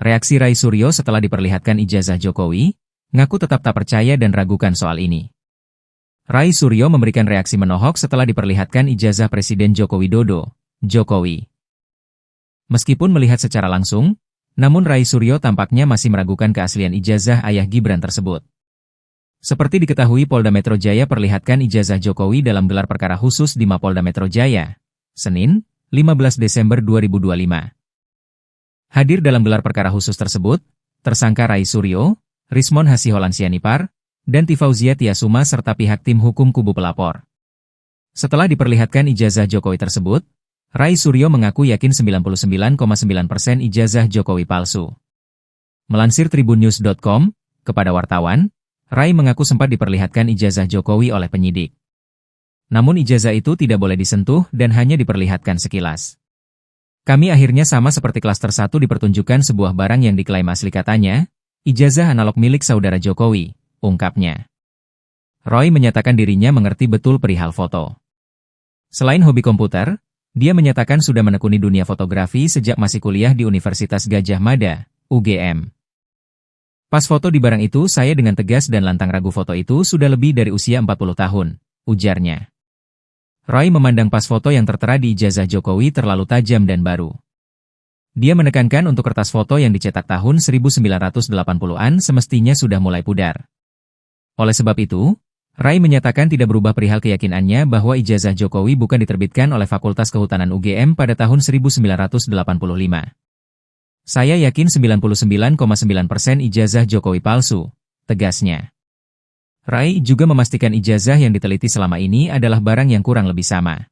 Reaksi Rai Suryo setelah diperlihatkan ijazah Jokowi, ngaku tetap tak percaya dan ragukan soal ini. Rai Suryo memberikan reaksi menohok setelah diperlihatkan ijazah Presiden Joko Widodo, Jokowi. Meskipun melihat secara langsung, namun Rai Suryo tampaknya masih meragukan keaslian ijazah ayah Gibran tersebut. Seperti diketahui, Polda Metro Jaya perlihatkan ijazah Jokowi dalam gelar perkara khusus di Mapolda Metro Jaya, Senin, 15 Desember 2025. Hadir dalam gelar perkara khusus tersebut, tersangka Rai Suryo, Rismon Hasiholan Sianipar, dan Tifauzia Tiasuma serta pihak tim hukum kubu pelapor. Setelah diperlihatkan ijazah Jokowi tersebut, Rai Suryo mengaku yakin 99,9% ijazah Jokowi palsu. Melansir tribunnews.com, kepada wartawan, Rai mengaku sempat diperlihatkan ijazah Jokowi oleh penyidik. Namun ijazah itu tidak boleh disentuh dan hanya diperlihatkan sekilas. Kami akhirnya sama seperti klaster 1 dipertunjukkan sebuah barang yang diklaim asli, katanya, ijazah analog milik saudara Jokowi, ungkapnya. Roy menyatakan dirinya mengerti betul perihal foto. Selain hobi komputer, dia menyatakan sudah menekuni dunia fotografi sejak masih kuliah di Universitas Gadjah Mada, UGM. Pas foto di barang itu saya dengan tegas dan lantang ragu foto itu sudah lebih dari usia 40 tahun, ujarnya. Roy memandang pas foto yang tertera di ijazah Jokowi terlalu tajam dan baru. Dia menekankan untuk kertas foto yang dicetak tahun 1980-an semestinya sudah mulai pudar. Oleh sebab itu, Rai menyatakan tidak berubah perihal keyakinannya bahwa ijazah Jokowi bukan diterbitkan oleh Fakultas Kehutanan UGM pada tahun 1985. Saya yakin 99,9% ijazah Jokowi palsu, tegasnya. Rai juga memastikan ijazah yang diteliti selama ini adalah barang yang kurang lebih sama.